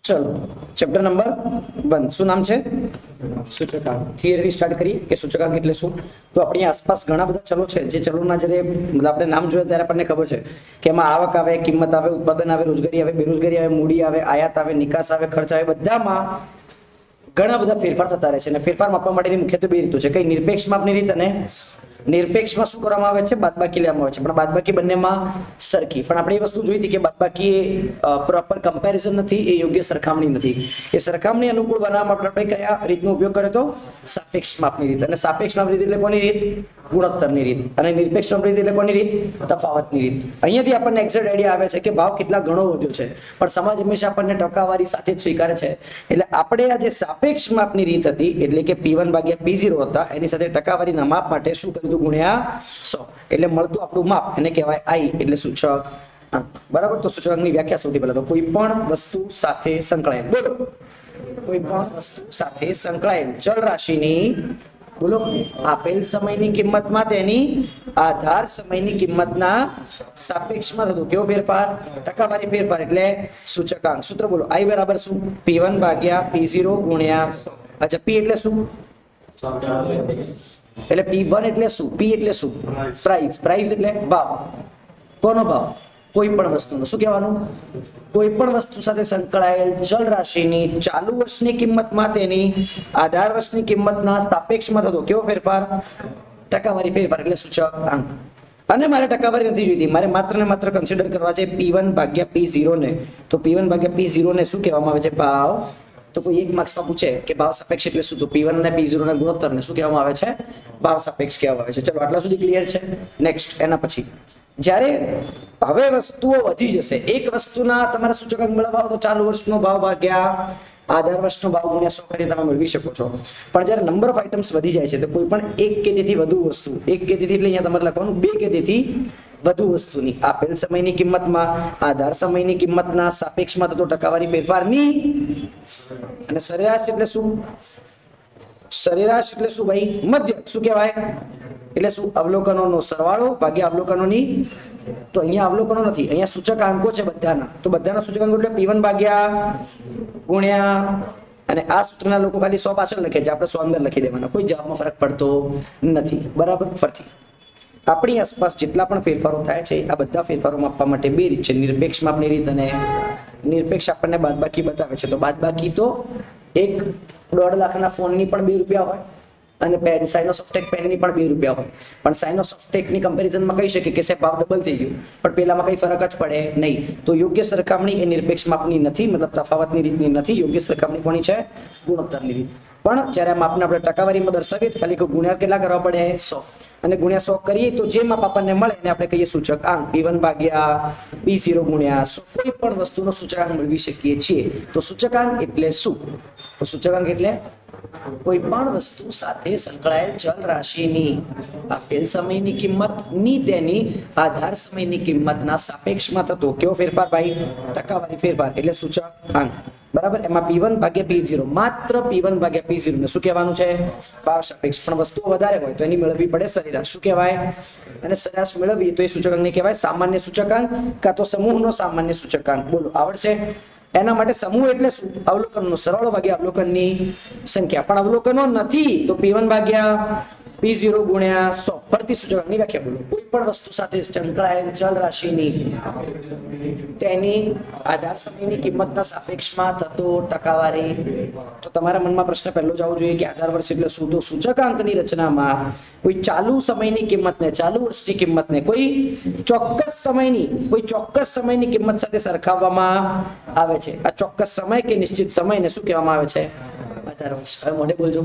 ચલો chapter number 1 શું નામ છે? સૂચકાંક. થિયરી સ્ટાર્ટ કરીએ કે સૂચકાંક એટલે શું. તો આપણી આસપાસ ઘણા બધા ચલો છે જે ચલોના જ્યારે મતલબ આપણે નામ જોયા ત્યારે આપણને ખબર છે કે એમાં આવક આવે, કિંમત આવે, ઉત્પાદન આવે, રોજગારી આવે, બેરોજગારી આવે, મૂડી આવે, આયાત આવે, નિકાસ આવે, ખર્ચ આવે, બધામાં ઘણા બધા ફેરફાર થતા રહે છે. અને ફેરફાર માપવા માટેની મુખ્યત્વે બે રીતો છે, કઈ નિરપેક્ષ માપની રીત અને નિરપેક્ષમાં શું કરવામાં આવે છે? બાદબાકી લેવામાં આવે છે. પણ બાદબાકી બંનેમાં સરખી. પણ આપણે એ વસ્તુ જોઈ હતી કે બાદબાકી એ પ્રોપર કમ્પેરિઝન નથી, એ યોગ્ય સરખામણી નથી. એ સરખામણી અનુકૂળ બનાવવા માટે આપણે કયા રીતનો ઉપયોગ કર્યો તો? સાપેક્ષ માપની રીત. અને સાપેક્ષ માપની રીત એટલે કોની રીત? ગુણોત્તરની રીત. અને નિરપેક્ષ માપની રીત એટલે કોની રીત? તફાવતની રીત. અહીંયાથી આપણને એક્ઝેક્ટ આઈડિયા આવે છે કે ભાવ કેટલા ઘણો વધ્યો છે, પણ સમાજ હંમેશા આપણને ટકાવારી સાથે જ સ્વીકારે છે. એટલે આપણે આ જે સાપેક્ષ માપની રીત હતી એટલે કે P1 ભાગ્યા P0 હતા, એની સાથે ટકાવારીના માપ માટે શું કર્યું? ગુણ્યા 100. એટલે મળતું આપણું માપ એને કહેવાય I એટલે સૂચક અંક. બરાબર. તો સૂચકાંકની વ્યાખ્યા સૌથી પહેલા તો કોઈ પણ વસ્તુ સાથે સંકળાયેલ, બોલો, કોઈ પણ વસ્તુ સાથે સંકળાયેલ ચલ રાશિની, બોલો, આપેલ સમયની કિંમતમાં તેની આધાર સમયની કિંમતના સાપેક્ષમાં થતો કેવો ફેરફાર? ટકાવારી ફેરફાર એટલે સૂચકાંક. સૂત્ર બોલો. I બરાબર શું? P1 ભાગ્યા P0 ગુણ્યા 100. અચ્છા, P એટલે શું? એટલે P1 એટલે શું? P એટલે શું? પ્રાઇસ. પ્રાઇસ એટલે ભાવ. કોનો ભાવ? કોઈ પણ વસ્તુનો. શું કહેવાનું? કોઈ પણ વસ્તુ સાથે સંકળાયેલ ચલ રાશિની ચાલુ વર્ષની કિંમતમાં તેની આધાર વર્ષની કિંમતના સાપેક્ષમાં થતો કેવો ફેરફાર? ટકાવારી ફેરફાર એટલે સૂચકાંક. અને મારે ટકાવારી નથી જોઈતી, મારે માત્ર ને માત્ર કન્સિડર કરવા છે P1 ભાગ્યા P0 ને. તો P1 ભાગ્યા P0 ને શું કહેવામાં આવે છે? ભાવ. તો કોઈ એક માર્ક્સમાં પૂછે કે ભાવ સાપેક્ષ એટલે શું, તો P1 અને P0 ના ગુણોત્તરને શું કહેવામાં આવે છે? ભાવ સાપેક્ષ કહેવામાં આવે છે. ચલો આટલા સુધી ક્લિયર છે. નેક્સ્ટ એના પછી જ્યારે હવે વસ્તુઓ વધી જશે, એક વસ્તુના તમારે સૂચકાંક મેળવવા તો ચાલુ વર્ષનો ભાવ ભાગ્યા આધાર વર્ષનો ભાવ ગુણ્યા 100 કરીને તમે મેળવી શકો છો. પણ જ્યારે નંબર ઓફ આઇટમ્સ વધી જાય છે તો કોઈ પણ એક કે તેથી વધુ વસ્તુ, એક કે તેથી એટલે અહીંયા તમારે લખવાનું બે કે તેથી વધુ વસ્તુની આપેલ સમયની કિંમતમાં આધાર સમયની કિંમતના સાપેક્ષમાં થતો ટકાવારી ફેરફારની, અને સરેરાશ એટલે શું? સરેરાશ એટલે શું ભાઈ? મધ્ય. શું કહેવાય? એટલે શું? અવલોકનોનો સરવાળો ભાગ્યા અવલોકનોની, તો અહીંયા અવલોકનો નથી, અહીંયા સૂચકાંકો છે બધાના. તો બધાના સૂચકાંકો એટલે P1 ભાગ્યા ગુણ્યા, અને આ સૂત્રના લોકો ખાલી 100 પાછળ લખે છે, આપણે 100 અંદર લખી દેવાના, કોઈ જવાબમાં ફરક પડતો નથી. બરાબર. ફરતી આપણી આસપાસ જેટલા પણ ફેરફારો થાય છે આ બધા ફેરફારો માપવા માટે બે રીત છે, નિરપેક્ષ માપની રીત અને નિરપેક્ષ આપણને બાદબાકી બતાવે છે. તો બાદબાકી તો 1.5 લાખના ફોનની પણ 2 રૂપિયા હોય અને પેન સાઇનોસોફ્ટેક પેનની પણ 2 રૂપિયા હોય. પણ સાઇનોસોફ્ટેકની કમ્પેરિઝનમાં કહી શકે કે સાહેબ ભાવ ડબલ થઈ ગયું, પણ પેલામાં કઈ ફરક જ પડે નહીં. તો યોગ્ય સરખામણી એ નિરપેક્ષ માપની નથી, મતલબ તફાવતની રીતની નથી. યોગ્ય સરખામણી કોની છે? ગુણોત્તરની રીત. પણ જ્યારે આ માપને આપણે ટકાવારીમાં દર્શાવીએ તો ખાલી ગુણ્યા કેટલા કરવા પડે? 100. અને ગુણ્યા 100 કરીએ તો જે માપ આપણને મળે એને આપણે કહીએ સૂચકાંક. P1 ભાગ્યા P0 ગુણ્યા 100 કોઈ પણ વસ્તુનો સૂચકાંક મેળવી શકીએ છીએ. તો સૂચકાંક એટલે શું? તો સૂચકાંક એટલે કોઈ પણ વસ્તુ સાથે સંકળાયેલ ચલ રાશિની આપેલ સમયની કિંમતની તેની આધાર સમયની કિંમતના સાપેક્ષમાં થતો કેવો ફેરફાર ભાઈ? ટકાવારી ફેરફાર એટલે સૂચકાંક. બરાબર. એમાં P1 ભાગ્યા P0, માત્ર P1 ભાગ્યા P0 ને શું કહેવાનું છે? ભાવ સાપેક્ષ. પણ વસ્તુઓ વધારે હોય તો એની મેળવવી પડે સરેરાશ. શું કહેવાય? અને સરેરાશ મેળવીએ તો એ સૂચકાંકને કહેવાય સામાન્ય સૂચકાંક કાં તો સમૂહનો સામાન્ય સૂચકાંક. બોલો, આવડશે? એના માટે સમૂહ એટલે શું? અવલોકનનો સરવાળો ભાગ્યા અવલોકનની સંખ્યા. પણ અવલોકનો નથી તો P1 ભાગ્યા P0 ગુણ્યા 100. ફરતી સૂચકાંકની વ્યાખ્યા બોલો. કોઈ પણ વસ્તુ સાથે સંકળાયેલ ચલ રાશિની તેની આધાર સમયની કિંમતના સાપેક્ષમાં થતો ટકાવારી. તો તમારા મનમાં પ્રશ્ન પહેલો જ આવવો જોઈએ કે આધાર વર્ષ એટલે શું? તો સૂચકાંકની રચનામાં કોઈ ચાલુ સમયની કિંમતને, ચાલુ વર્ષની કિંમતને કોઈ ચોક્કસ સમયની કિંમત સાથે સરખાવવામાં આવે છે. આ ચોક્કસ સમય કે નિશ્ચિત સમયને શું કહેવામાં આવે છે? આધાર વર્ષ. હવે મોઢે બોલજો.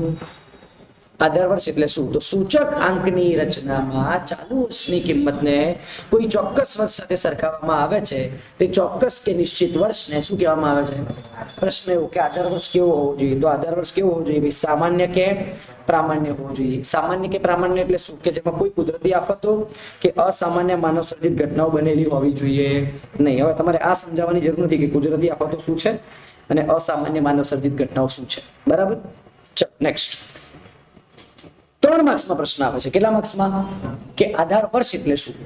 આધાર વર્ષ એટલે શું? તો સૂચકાંકની રચનામાં ચાલુ વર્ષની કિંમતને કોઈ ચોક્કસ વર્ષ સાથે સરખાવવામાં આવે છે. તે ચોક્કસ કે નિશ્ચિત વર્ષને શું કહેવામાં આવે છે? પ્રશ્ન એવો કે આધાર વર્ષ કેવો હોવો જોઈએ? તો આધાર વર્ષ કેવો હોવો જોઈએ? સામાન્ય કે પ્રામાણ્ય હોવો જોઈએ. સામાન્ય કે પ્રામાણ્ય એટલે શું? કે જેમાં કોઈ કુદરતી આફતો કે અસામાન્ય માનવ સર્જિત ઘટનાઓ બનેલી હોવી જોઈએ નહીં. હવે તમારે આ સમજાવવાની જરૂર નથી કે કુદરતી આફતો શું છે અને અસામાન્ય માનવ સર્જિત ઘટનાઓ શું છે. બરાબર. ચલો નેક્સ્ટ 3 માર્ક્સમાં પ્રશ્ન આવે છે. કેટલા માર્ક્સમાં? કે આધાર વર્ષ એટલે શું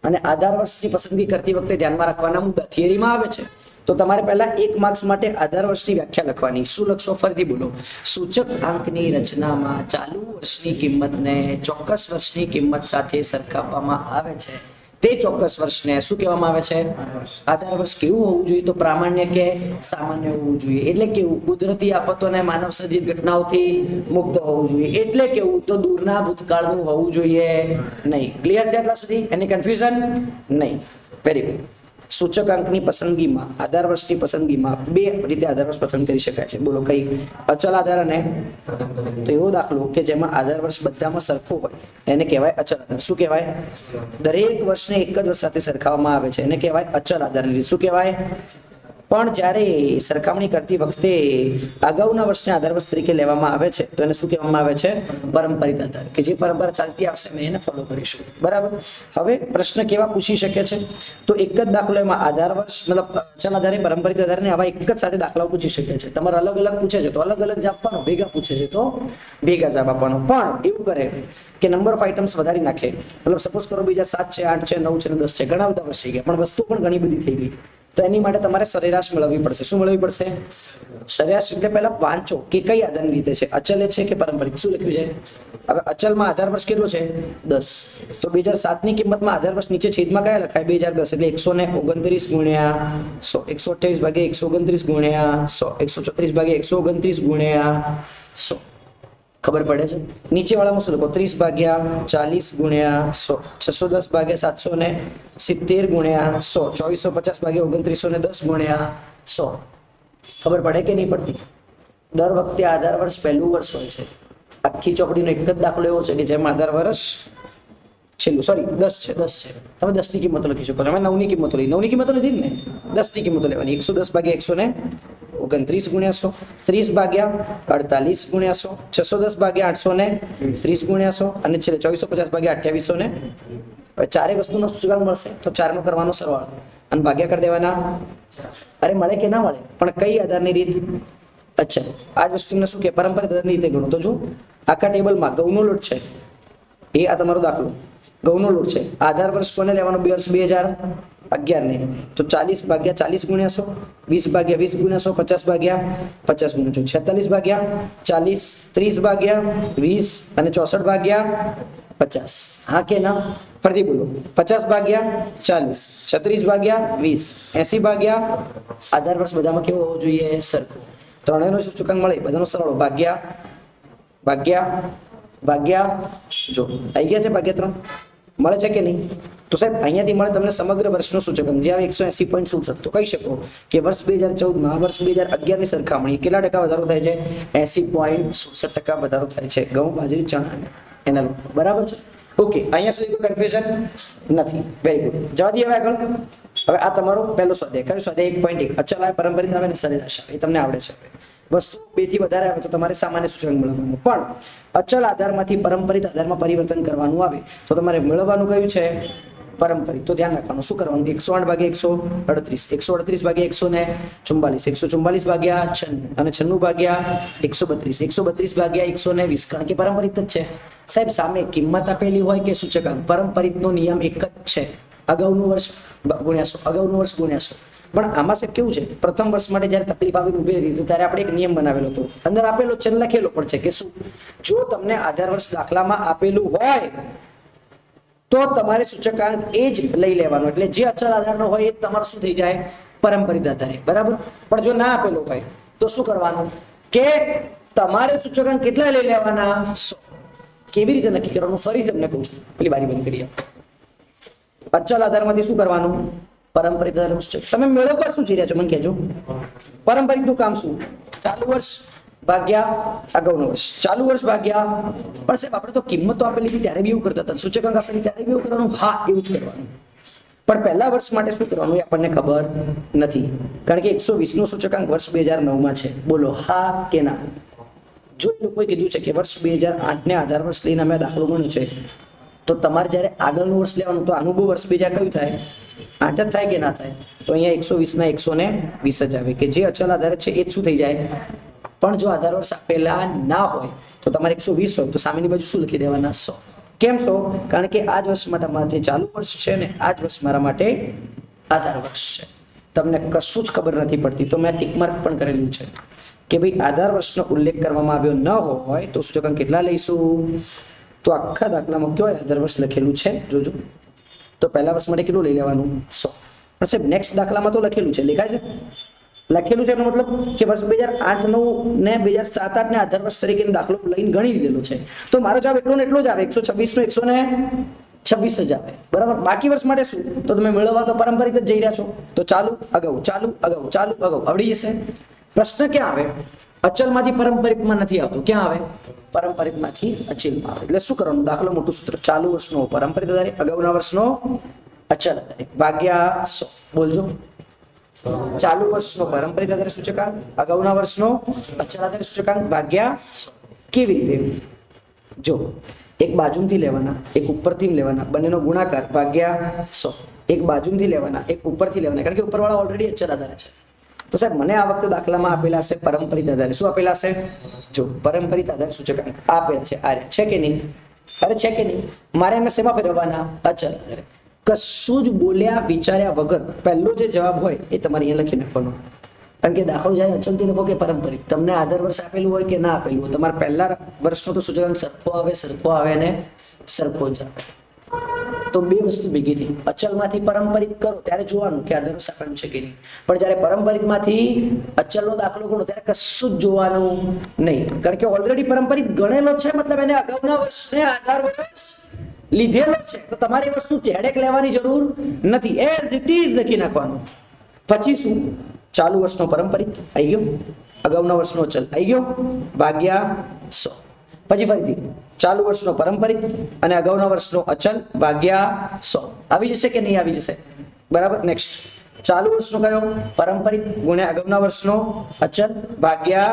અને આધાર વર્ષની પસંદગી કરતી વખતે ધ્યાનમાં રાખવાના મુદ્દા થિયરીમાં આવે છે. તો તમારે પહેલા 1 માર્ક્સ માટે આધાર વર્ષની વ્યાખ્યા લખવાની. શું લખશો? ફરીથી બોલો. સૂચક આંકની રચનામાં ચાલુ વર્ષની કિંમતને ચોક્કસ વર્ષની કિંમત સાથે સરખાવવામાં આવે છે. તે ચોક્કસ વર્ષને શું કહેવામાં આવે છે? આધાર વર્ષ. કેવું હોવું જોઈએ? તો પ્રામાણ્ય કે સામાન્ય હોવું જોઈએ. એટલે કેવું? કુદરતી આફતો અને માનવ સર્જિત ઘટનાઓથી મુક્ત હોવું જોઈએ. એટલે કેવું? તો દૂરના ભૂતકાળનું હોવું જોઈએ નહીં. ક્લિયર છે આટલા સુધી? એની કન્ફ્યુઝન નહીં? Very good. સૂચકાંકની પસંદગીમાં આધાર વર્ષની પસંદગીમાં 2 રીતે આધાર વર્ષ પસંદ કરી શકાય છે. બોલો કઈ? અચલ આધાર અને તો એવો દાખલો કે જેમાં આધાર વર્ષ બધામાં સરખું હોય એને કહેવાય અચલ આધાર. શું કહેવાય? દરેક વર્ષને એક જ વર્ષ સાથે સરખાવવામાં આવે છે એને કહેવાય અચલ આધારની રીત. શું કહેવાય? પણ જ્યારે સરખામણી કરતી વખતે અગાઉના વર્ષને આધાર વર્ષ તરીકે લેવામાં આવે છે તો એને શું કહેવામાં આવે છે? પારંપરિક આધાર. કે જે પરંપરા ચાલતી આવશે મેં એને ફોલો કરીશું. બરાબર. હવે પ્રશ્ન કેવા પૂછી શકે છે? તો એક જ દાખલો એમાં આધાર વર્ષ મતલબ અચલ આધારે પારંપરિક આધારને આવા એક જ સાથે દાખલાઓ પૂછી શકે છે. તમારે અલગ અલગ પૂછે છે તો અલગ અલગ જવાબ આપવાનો, ભેગા પૂછે છે તો ભેગા જવાબ આપવાનો. પણ એવું કરે કે નંબર ઓફ આઇટમ્સ વધારી નાખે. મતલબ સપોઝ કરો બીજા 7 છે, 8 છે, 9 છે, 10 છે, ઘણા બધા વર્ષ થઈ ગયા પણ વસ્તુ પણ ઘણી બધી થઈ ગઈ. તો એની માટે તમારે સરેરાશ મેળવવી પડશે. શું મેળવવી પડશે? સરેરાશ. એટલે પહેલા વાંચો કે કઈ આધારની રીતે છે, અચલ છે કે પારંપરિક. શું લખ્યું છે? હવે અચલમાં આધાર વર્ષ કેટલો છે? 10. તો 2007 ની કિંમતમાં આધાર વર્ષ નીચે છેદમાં કયા લખાય? 2010 એટલે 129 ગુણ્યા 100, 128 ભાગ્યા 129 ગુણ્યા 100, 134 ભાગ્યા 129 ગુણ્યા 100. ખબર પડે છે? નીચે વાળામાં શું લખો? 30 ભાગ્યા 40 ગુણ્યા 100, 610 ભાગ્યા 770 ગુણ્યા 100, 2450 ભાગ્યા 2910 ગુણ્યા 100. ખબર પડે કે નહીં પડતી? દર વખતે આધાર વર્ષ પહેલું વર્ષ હોય છે. આખી ચોપડીનો એક જ દાખલો એવો છે કે જેમાં આધાર વર્ષ છેલ્લું 10 છે. તમે 10 ની કિંમતો લખી શકો. તમે 9 ની કિંમતો લઈ 9 ની કિંમતો લીધી ને? 10 ની કિંમતો લેવાની. 110 ભાગ્યા 129 ગુણ્યા 100, 30 ભાગ્યા 48 ગુણ્યા 100, 610 ભાગ્યા 830 ગુણ્યા 100 અને છેલ્લે 2450 ભાગ્યા 2800. ચારે વસ્તુનો સૂચકાંક મળશે તો 4 નો કરવાનો સરવાળો અને ભાગ્યા કરી દેવાના. અરે મળે કે ના મળે? પણ કઈ આધારની રીત? અચ્છા, આ જ વસ્તુને શું કે પારંપરિક આધારની રીતે ગણો. તો જો આખા ટેબલમાં ઘઉંનો લોટ છે, એ આ તમારો દાખલો ઘઉંનો લોટ છે. આધાર વર્ષ કોને લેવાનો? વર્ષ 2011 ને. તો 40 ભાગ્યા 40 ગુણ્યા 100, 20 ભાગ્યા 20 ગુણ્યા 100, 50 ભાગ્યા 50 ગુણ્યા 100, 46 ભાગ્યા 40, 30 ભાગ્યા 20 અને 64 ભાગ્યા 50. હા કે ના? ફરીથી બોલો. 50 ભાગ્યા 40, 36 ભાગ્યા 20, 80 ભાગ્યા આધાર વર્ષ બધામાં કેવો હોવો જોઈએ? સરખો. ત્રણેયનો સૂચકાંક મળે બધાનો સરવાળો ભાગ્યા જો આવી ગયા છે ભાગ્યા 3 મળે છે કે નહીં? તો સાહેબ અહીંયાથી મળે તમને સમગ્ર વર્ષનો સૂચકાંક જે આવે 180.67. તો કહી શકો કે વર્ષ 2014 માં વર્ષ 2011 ની સરખામણી કેટલા ટકા વધારો થાય છે? 80.67% વધારો થાય છે ઘઉં, બાજરી, ચણા એના. બરાબર છે? ઓકે, અહીંયા સુધી કોઈ કન્ફ્યુઝન નથી? Very good. જવા દઈએ હવે આગળ. હવે આ તમારો પહેલો સ્વાધ્યાય. કયો સ્વાધ્યાય? 1.1. અચલ આવે, પારંપરિક આવે અને સરેરાશ આવે. એ તમને આવડે છે. વસ્તુ 2 થી વધારે આવે તો તમારે સામાન્ય સૂચકાંક મેળવવાનું. પણ અચલ આધારમાંથી પારંપરિક આધારમાં પરિવર્તન કરવાનું આવે તો તમારે મેળવવાનું કયું છે? પારંપરિક. તો ધ્યાન રાખવાનું. શું કરવાનું? 108 ભાગ્યા 138, 138 ભાગ્યા 144, 144 ભાગ્યા 96 અને 96 ભાગ્યા 132, 132 ભાગ્યા 120. કારણ કે પારંપરિક જ છે. સાહેબ સામે કિંમત આપેલી હોય કે સૂચકાંક, પારંપરિકનો નિયમ એક જ છે. અગાઉનું વર્ષ ગુણ્યા 100, અગાઉનું વર્ષ ગુણ્યા 100. પણ આમાં સાહેબ કેવું છે? પ્રથમ વર્ષ માટે જયારે તકલીફ આવી ઉભી રહી તો ત્યારે આપણે એક નિયમ બનાવેલો હતો. અંદર આપેલો છે, લખેલો પણ છે કે શું? જો તમને આધાર વર્ષ દાખલામાં આપેલું હોય તો તમારે સૂચકાંક એ જ લઈ લેવાનો. એટલે જે અચલ આધારનો હોય એ તમારો શું થઈ જાય? પારંપરિક આધારે. બરાબર. પણ જો ના આપેલો હોય તો શું કરવાનું? કે તમારે સૂચકાંક કેટલા લઈ લેવાના? 100. કેવી રીતે નક્કી કરવાનું? ફરી તમને કહું છું. પેલી બારી બંધ કરીએ. અચલ આધારમાંથી શું કરવાનું? પારંપરિક આધાર. તમે મેળવવા શું જઈ રહ્યા છો મને કહેજો? પારંપરિક નું કામ શું? ચાલુ વર્ષ ભાગ્યા અગાઉનું વર્ષ. ચાલુ વર્ષ ભાગ્યા. પણ સાહેબ આપણે તો કિંમતો આપેલી હતી ત્યારે બી એવું કરતા હતા, સૂચકાંક આપેલી ત્યારે બી એવું કરવાનું. હા, એવું જ કરવાનું. પણ પહેલા વર્ષ માટે શું કરવાનું એ આપણને ખબર નથી. કારણ કે 120 નો સૂચકાંક વર્ષ 2009 માં છે. બોલો હા કે ના? જો લોકોએ કીધું છે કે વર્ષ 2008 ને આધાર વર્ષ લઈને અમે દાખલો ગણ્યો છે તો તમારે જ્યારે આગળનું વર્ષ લેવાનું તો આનું વર્ષ 2000 કયું થાય? 8 જ થાય કે ના થાય? તો અહીંયા 120 ના 120 જ આવે કે જે અચલ આધાર છે એ જ શું થઈ જાય? પણ જો આધાર વર્ષ આપેલા ના હોય તો તમારે 120 હોય તો સામેની બાજુ શું લખી દેવાના? 100. કેમ 100? કારણ કે આ જ વર્ષ માટે ચાલુ વર્ષ છે ને આ જ વર્ષ મારા માટે આધાર વર્ષ છે. તમને કશું જ ખબર નથી પડતી તો મેં ટીક માર્ક પણ કરેલું છે કે ભાઈ આધાર વર્ષનો ઉલ્લેખ કરવામાં આવ્યો ન હોય તો સૂચકાંક કેટલા લઈશું? તો આખા દાખલામાં કયો આધાર વર્ષ લખેલું છે જોજો. તો પહેલા વર્ષ માટે કેટલું લઈ લેવાનું? 100. પણ સાહેબ નેક્સ્ટ દાખલામાં તો લખેલું છે, દેખાય છે? લખેલું છે એનો મતલબ કે વર્ષ 2008-9 ને 2007-8 ને આધાર વર્ષ તરીકે દાખલો લઈને ગણી દીધેલો છે. તો મારો જવાબ એટલો ને એટલો જ આવે, 126 નો 126 જ આવે, બરાબર. બાકી વર્ષ માટે શું? તો તમે મેળવવા તો પારંપરિક જ જઈ રહ્યા છો, તો ચાલુ અગાઉ ચાલુ અગાઉ ચાલુ અગાઉ આવડી જશે. પ્રશ્ન ક્યાં આવે? અચલમાંથી પારંપરિકમાં નથી આવતો. ક્યાં આવે? પારંપરિકમાંથી અચલમાં આવે. એટલે શું કરવાનું? દાખલો મોટું સૂત્ર, ચાલુ વર્ષનો પારંપરિક આધારે, અગાઉના વર્ષનો અચલ આધારે ભાગ્યા 100. બોલજો. ચાલુ વર્ષનો પારંપરિક આધારે સૂચકાંક, અગાઉના વર્ષનો અચલ આધારે સૂચકાંક ભાગ્યા 100. કેવી રીતે? જો એક બાજુથી લેવાના, એક ઉપરથી લેવાના, બંનેનો ગુણાકાર ભાગ્યા 100. એક બાજુથી લેવાના, એક ઉપરથી લેવાના, કારણ કે ઉપરવાળા ઓલરેડી અચલ આધારે છે. તો સાહેબ મને આ વખતે દાખલામાં આપેલા છે પારંપરિક આધારે. શું આપેલા છે? જો પારંપરિક આધારે સૂચકાંક આપેલા છે. આ છે કે નહીં? અરે છે કે નહીં? મારે એમને શેમાં ફેરવવાના? અચલ આધારે. કશું જ બોલ્યા વિચાર્યા વગર પહેલો જે જવાબ હોય એ તમારે અહીંયા લખી નાખવાનો. કારણ કે દાખલો જ્યારે અચલથી લખો કે પારંપરિક, તમને આધાર વર્ષ આપેલું હોય કે ના આપેલું હોય, તમારે પહેલા વર્ષનો તો સૂચકાંક સરખો આવે અને સરખો જ આવે. તો બે વસ્તુ ભેગી થઈ. અચલમાંથી પારંપરિક કરો ત્યારે જોવાનું કે આધાર વર્ષ આપેલું છે કે નહીં. પણ જ્યારે પારંપરિકમાંથી અચલનો દાખલો ગણો ત્યારે કશું જ જોવાનું નહીં, કારણ કે ઓલરેડી પારંપરિક ગણેલો છે, મતલબ એને અગાઉના વર્ષને આધાર વર્ષ લીધેલો છે. તો તમારી વસ્તુ હેડેક લેવાની જરૂર નથી, એઝ ઇટ ઇઝ લખી નાખવાનું. પછી શું? ચાલુ વર્ષનો પારંપરિક આવી ગયો, અગાઉના વર્ષનો અચલ આવી ગયો ભાગ્યા 100. પછી ફરીથી ચાલુ વર્ષનો પારંપરિક અને અગાઉના વર્ષનો અચલ ભાગ્યા 100. આવી જશે કે નહીં આવી જશે? બરાબર. નેક્સ્ટ ચાલુ વર્ષનો કયો? પારંપરિક ગુણ્યા અગાઉના વર્ષનો અચલ ભાગ્યા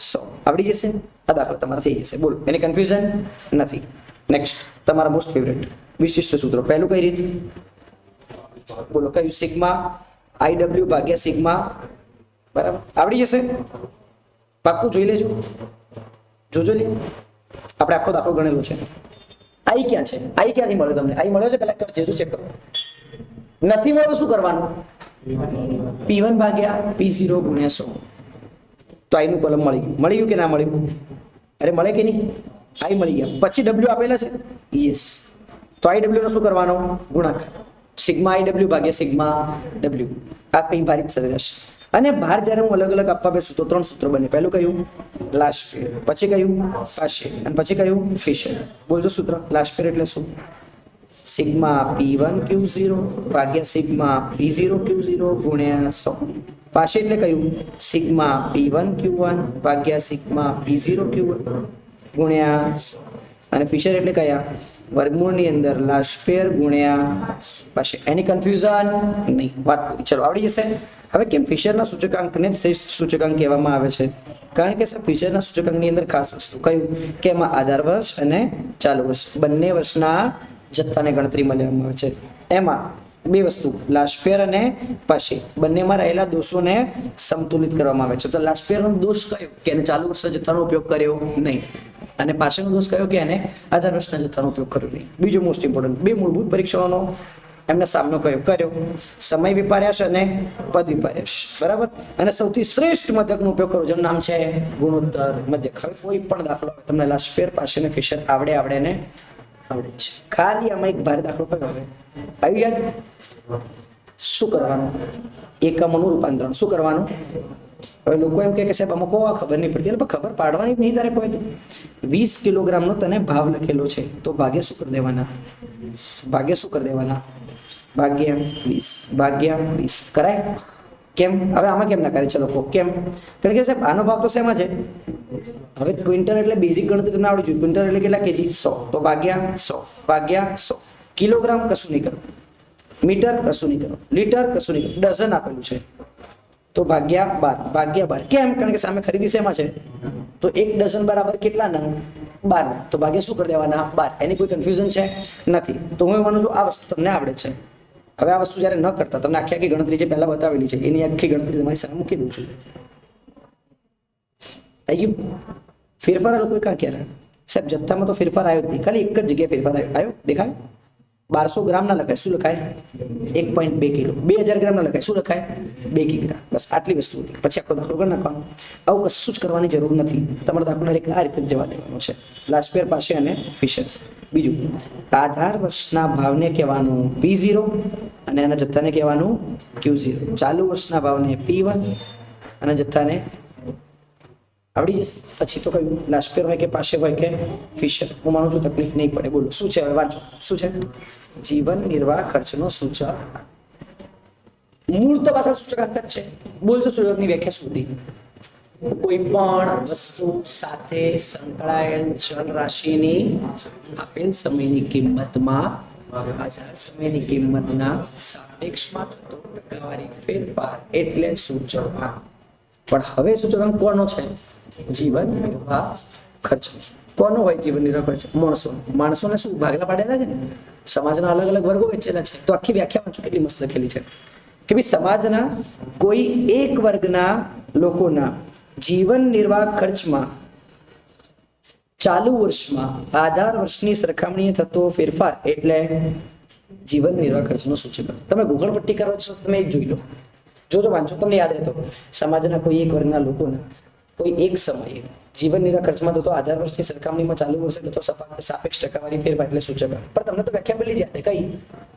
100. આવડી જશે. આ દાખલો તમારે થઈ જશે. બોલો, એની કન્ફ્યુઝન નથી. નેક્સ્ટ તમારા મોસ્ટ ફેવરેટ વિશિષ્ટ સૂત્રો. પહેલું કઈ રીત? બોલો કયું? સિગ્મા IW ભાગ્યા સિગ્મા. બરાબર, આવડી જશે. પાક્કું જોઈ લેજો, જોજો લે. આપણે આખો દાખલો ગણેલો છે. આઈ ક્યાં છે? આઈ ક્યાંથી મળ્યો તમને? આઈ મળ્યો છે? પહેલા જેજો ચેક કરો. નથી મળ્યો શું કરવાનું? P1 ભાગ્યા P0 ગુણ્યા 100. તો આઈ નું કોલમ મળી ગયું. મળી ગયું કે ના મળ્યું? અરે મળે કે નહીં? આઈ મળી ગયા. પછી W આપેલા છે, યસ. તો IW નો શું કરવાનો? ગુણાકાર. સિગ્મા IW ભાગ્યા સિગ્મા W. આ કઈ ભારિત સરેરાશ. અને ભાર જ્યારે હું અલગ અલગ આપવા બેસું તો 3 સૂત્ર બને. પહેલું કયું? લાસ્પેર. પછી કયું? પાશેલ. અને પછી કયું? ફિશર. બોલજો સૂત્ર. લાસ્પેર એટલે શું? સિગ્મા P1 Q0 ભાગ્યા સિગ્મા P0 Q0 ગુણ્યા 100. પાશેલ એટલે કયું? સિગ્મા P1 Q1 ભાગ્યા સિગ્મા P0 Q1 ગુણ્યા 100. અને ફિશર એટલે કયા? વર્ગમૂળની અંદર લાસ્પેર ગુણ્યા પાશેલ. એની કન્ફ્યુઝન નહીં. વાત પૂરી. ચલો આવડી જશે. હવે કેમ ફિશરના સૂચકાંકને શ્રેષ્ઠ સૂચકાંક કહેવામાં આવે છે? કારણ કે ફિશરના સૂચકાંકની અંદર ખાસ વસ્તુ કયું કે એમાં આધાર વર્ષ અને ચાલુ વર્ષ બંને વર્ષના જથ્થાને ગણતરીમાં લેવામાં આવે છે. એમાં બે વસ્તુ, લાસ્પેર અને પાશેલ, બંનેમાં રહેલા દોષોને સમતુલિત કરવામાં આવે છે. તો લાસ્પેરનો દોષ કયો કે એને ચાલુ વર્ષના જથ્થાનો ઉપયોગ કર્યો નહીં, અને પાશેલનો દોષ કયો કે એને આધાર વર્ષના જથ્થાનો ઉપયોગ કર્યો નહીં. બીજો મોસ્ટ ઇમ્પોર્ટન્ટ, બે મૂળભૂત પરીક્ષણોનો એમને સામનો કર્યો સમય વિપર્યાસ અને પદ વિપર્યાસ. બરાબર. અને સૌથી શ્રેષ્ઠ મધ્યકનો ઉપયોગ કરો, જેનું નામ છે ગુણોત્તર મધ્યક. હવે કોઈ પણ દાખલો તમને લાસ્પેર પાશેલ અને ફિશર આવડે ને આવડે છે. ખાલી આમાં એક ભારે દાખલો કયો હવે આવી યાદ? શું કરવાનું? એકમોનું રૂપાંતરણ. શું કરવાનું? હવે લોકો એમ કે સાહેબ અમુક ખબર નહીં પડતી. એટલે ખબર પાડવાની જ નહીં તારે કોઈ. તો 20 કિલોગ્રામનો તને ભાવ લખેલો છે, તો ભાગ્ય શું કરી દેવાના? ભાગ્યા 20 કરાય? કેમ? હવે આમાં કેમ ના કરે? ચલો કહો કેમ? કારણ કે સાહેબ આનો ભાવ તો શેમાં છે? હવે ક્વિન્ટલ એટલે બેઝિક ગણતરી તમને આવડવી જોઈએ. ક્વિન્ટલ એટલે કેટલા કેજી? 100. તો ભાગ્યા 100. કિલોગ્રામ કશું નહીં કરો, મીટર કશું નહીં કરો, લીટર કશું નહીં કરો, ડઝન આપેલું છે તો ભાગ્યા 12. કેમ? કારણ કે સામે ખરીદી શેમાં છે? તો 1 ડઝન બરાબર કેટલા નંગ? 12 નંગ. તો ભાગ્યા શું કરી દેવાના? 12. એની કોઈ કન્ફ્યુઝન છે નથી. તો હું માનું છું આ વસ્તુ તમને આવડે છે. હવે આ વસ્તુ જ્યારે ન કરતા તમને આખી ગણતરી જે પહેલા બતાવેલી છે એની આખી ગણતરી તમારી સામે મૂકી દઉં છું. આવી ગયું? ફેરફાર લોકો ક્યાં ક્યારે? સાહેબ જથ્થામાં તો ફેરફાર આવ્યો જ નહીં, ખાલી એક જ જગ્યાએ ફેરફાર આવ્યો. દેખાય? 1200 ગ્રામ ના લખાય, શું લખાય? 1.2 કિલો. 2000 ગ્રામ ના લખાય, શું લખાય? 2 કિગ્રા. બસ આટલી વસ્તુ હતી. પછી આખો દાખલો કરી નાખવાનો. આવું કશું જ કરવાની જરૂર નથી. તમારે દાખલો ડાયરેક્ટ આ રીતે જવા દેવાનો છે. લાસ્પેર પાસે અને ફિશર. બીજું, આધાર વર્ષના ભાવને કહેવાનું P0 અને એના જથ્થાને કહેવાનું Q0. ચાલુ વર્ષના ભાવને P1 અને જથ્થાને આવડી જશે. પછી તો કયું લાસ્પેર હોય કે પાસે હોય કે ફિશર, હું માનું છું તકલીફ નહીં પડે. બોલો શું છે? હવે વાંચો. શું છે? જીવન નિર્વાહ ખર્ચનો સૂચક. મૂળ તો પાછળ સૂચકાંક જ છે. બોલજો સૂચકની વ્યાખ્યા સુધી. કોઈ પણ વસ્તુ સાથે સંકળાયેલ ચલ રાશિની આપેલ સમયની કિંમતમાં આધાર સમયની કિંમતના સાપેક્ષમાં થતો ટકાવારી ફેરફાર એટલે સૂચકાંક. પણ હવે સૂચકાંક કોનો છે? જીવન નિર્વાહ ખર્ચ. કોનો હોય જીવન નિર્વાહ ખર્ચ? માણસોને શું ભાગલા પાડેલા છે ને, સમાજના અલગ અલગ વર્ગો વહેંચેલા છે. તો આખી વ્યાખ્યા વાંચો, કેટલી મસ્ત લખેલી છે કે ભાઈ સમાજના કોઈ એક વર્ગના લોકોના જીવન નિર્વાહ ખર્ચમાં ચાલુ વર્ષમાં આધાર વર્ષની સરખામણીએ થતો ફેરફાર એટલે જીવન નિર્વાહ ખર્ચનો સૂચકાંક. તમે ગૂગળ પટ્ટી કરો છો, તમે એક જોઈ લો, જોજો વાંચો, તમને યાદ રહેતો. સમાજના કોઈ એક વર્ગના લોકોના કોઈ એક સમયે જીવન નિર્વાહ ખર્ચમાં થતો આધાર વર્ષની સરખામણીમાં ચાલુ વર્ષે થતો સાપેક્ષ ટકાવારી ફેરફાર એટલે સૂચકાંક. પણ તમને તો વ્યાખ્યા પેલી જ યાદ કઈ?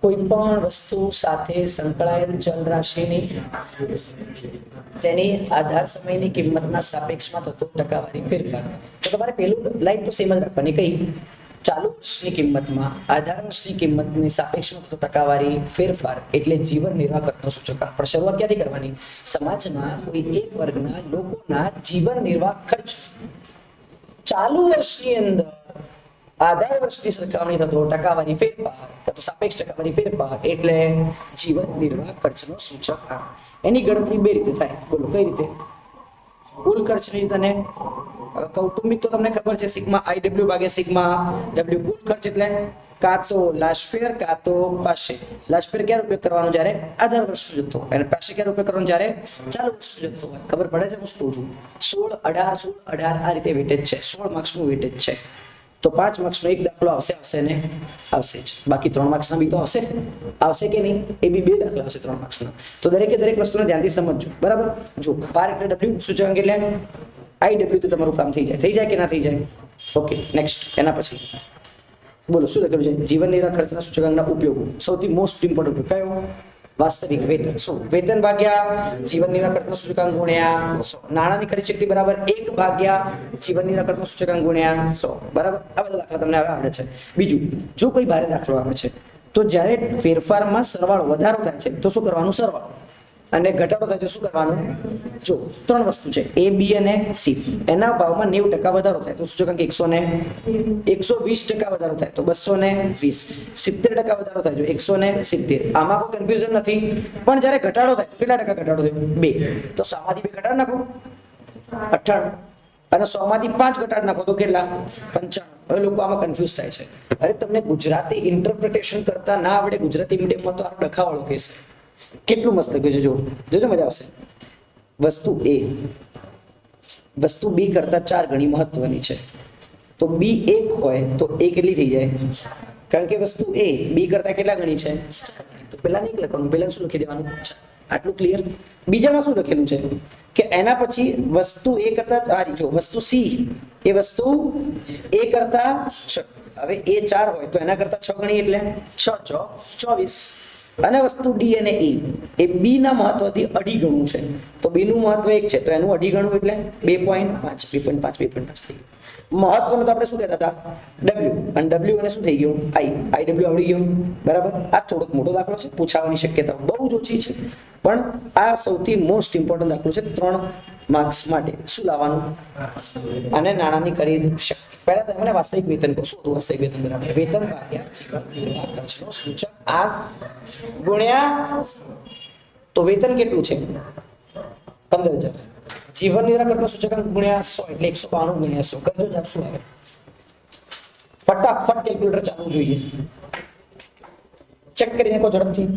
કોઈ પણ વસ્તુ સાથે સંકળાયેલ ચલ રાશિની તેની આધાર સમયની કિંમતના સાપેક્ષમાં થતો ટકાવારી ફેરફાર. તો તમારે પેલું લાઈન તો સેમ જ રાખવાની. કઈ? ચાલુ વર્ષની કિંમતમાં આધાર વર્ષની કિંમતની સાપેક્ષમાં થતો ટકાવારી ફેરફાર એટલે જીવન નિર્વાહ ખર્ચનો સૂચકાંક. પણ શરૂઆત ક્યાંથી કરવાની? સમાજના કોઈ એક વર્ગના લોકોના જીવન નિર્વાહ ખર્ચ ચાલુ વર્ષની અંદર આધાર વર્ષની સરખામણી થતો ટકાવારી ફેરફાર તો સાપેક્ષ ટકાવારી ફેરફાર એટલે જીવન નિર્વાહ ખર્ચનો સૂચકાંક. એની ગણતરી બે રીતે થાય. બોલો કઈ રીતે? કુલ ખર્ચની રીતે અને કૌટુંબિક તો તમને ખબર છે, સિગ્મા IW ભાગ્યા સિગ્મા W. કુલ ખર્ચ એટલે કાં તો લાસ્પેર કાં તો પાસે. લાસ્પેર ક્યારે ઉપયોગ કરવાનો? જ્યારે આધાર વર્ષનો જથ્થો. અને પાસે ક્યારે ઉપયોગ કરવાનો? જ્યારે ચાલુ વર્ષનો જથ્થો હોય. ખબર પડે છે હું શું છું? 16, 18 આ રીતે વેટેજ છે. 16 માર્ક્સનું વેટેજ છે. તો 5 માર્ક્સનો એક દાખલો આવશે ને આવશે જ. બાકી 3 માર્ક્સના બી તો આવશે કે નહીં? એ બી 2 દાખલા આવશે 3 માર્ક્સના. તો દરેકે દરેક વસ્તુને ધ્યાનથી સમજજો. બરાબર? જો પાર એટલે W, સૂચકાંક એટલે IW. તો તમારું કામ થઈ જાય કે ના થઈ જાય? Okay, next. એના પછી બોલો શું લખેલું છે? જીવન નિર્વાહ ખર્ચના સૂચકાંકના ઉપયોગો. સૌથી મોસ્ટ ઇમ્પોર્ટન્ટ કયો? વાસ્તવિક વેતન. શું? વેતન ભાગ્યા જીવન નિર્વાહ ખર્ચનો સૂચકાંક ગુણ્યા 100. નાણાંની ખરીદ શક્તિ બરાબર 1 ભાગ્યા જીવન નિર્વાહ ખર્ચનો સૂચકાંક ગુણ્યા 100. બરાબર? આ બધા દાખલા તમને હવે આવડે છે. બીજું, જો કોઈ ભારે દાખલો આવે છે તો જ્યારે ફેરફારમાં સરવાળો વધારો થાય છે તો શું કરવાનું? સરવાળો. અને ઘટાડો થાય તો શું કરવાનું? જો 3 વસ્તુ છે, A, B અને C. એના ભાવમાં 90% વધારો થાય તો સૂચકાંક 120% વધારો થાય તો 220. 70% વધારો થાય તો 170. આમાં કોઈ કન્ફ્યુઝન નથી. પણ જ્યારે ઘટાડો થાય તો કેટલા ટકા ઘટાડો થયો? 2. તો 100 માંથી 2 ઘટાડી નાખો, 98. અને 100 માંથી 5 ઘટાડી નાખો તો કેટલા? 95. હવે લોકો આમાં કન્ફ્યુઝ થાય છે. અરે તમને ગુજરાતી ઇન્ટરપ્રિટેશન કરતા ના આવડે ગુજરાતી મીડિયમમાં તો આ ડખાવાળો કહેશે. કેટલું મસ્ત લખ્યું છે, જોજો મજા આવશે. વસ્તુ A વસ્તુ B કરતા 4 ગણી મહત્વની છે. તો B 1 હોય તો A કેટલી થઈ જાય? કારણ કે વસ્તુ A B કરતા કેટલા ગણી છે? 4 તો પેલા નહીં લખવાનું, પેલા શું લખી દેવાનું? આટલું ક્લિયર. બીજામાં શું લખેલું છે કે એના પછી વસ્તુ A કરતા જો વસ્તુ C એ વસ્તુ A કરતા 6. હવે A 4 હોય તો એના કરતા 6 ગણી એટલે 6 × 24. અને વસ્તુ D અને E એ B ના મહત્વથી 2.5 ગણું છે. તો B નું મહત્વ 1 છે તો એનું 2.5 ગણું એટલે 2.5 થઈ ગયું. મહત્વનું તો આપણે શું કહેતા હતા? W. અને W અને શું થઈ ગયું? IW આવડી ગયું. બરાબર? આ થોડોક મોટો દાખલો છે, પૂછાવાની શક્યતા બહુ જ ઓછી છે, પણ આ સૌથી મોસ્ટ ઇમ્પોર્ટન્ટ દાખલો છે 3 માર્ક્સ માટે. શું લાવવાનું? અને નાણાંની ખરીદ શક્તિ. પહેલા તમને વાસ્તવિક વેતન કહો. શું હતું વાસ્તવિક વેતન? બરાબર, વેતન ભાગ્યા જીવન નિર્વાહ ખર્ચનો સૂચકાંક ગુણ્યા, તો વેતન કેટલું છે? 15,000. જીવન નિર્વાહ ખર્ચનો સૂચકાંક ગુણ્યા 100 એટલે 192 ગુણ્યા 100. કરજો જવાબ શું આવે? ફટાફટ કેલ્ક્યુલેટર ચાલુ જોઈએ. ચેક કરીને કહો ઝડપથી.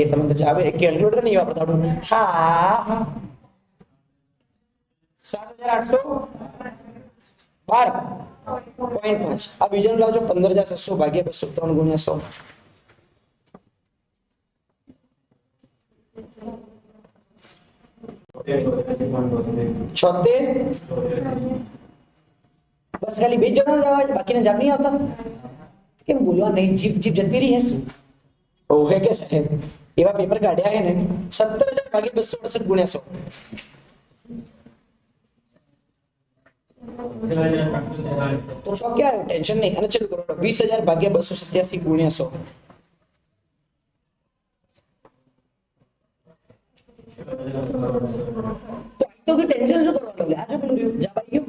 તમે તો જાવે કેલ્ક્યુલેટર નહીં વાપરતા. હા 7,800 12.5. આ બીજાનું લાવજો 15,600 ભાગ્યા 200 3 ગુણ્યા 100. 76. બસ ખાલી 2 જણા જ આવે, બાકીના જામ નહીં આવતા? કેમ બોલવા નહીં? જીપ જીપ જતી રહી હે શું? ઓહે કે સાહેબ એવા પેપર કાઢ્યા હે ને. 17,000 ભાગ્યા 268 ગુણ્યા 100. તો 100 क्या है? टेंशन नहीं. અને ચલો કરો 20,000 ભાગ્યા 287 ગુણ્યા 100. તો કે ટેન્શન શું કરવાનું? લે આજો પેલું રહ્યું જવાબ આવી ગયો.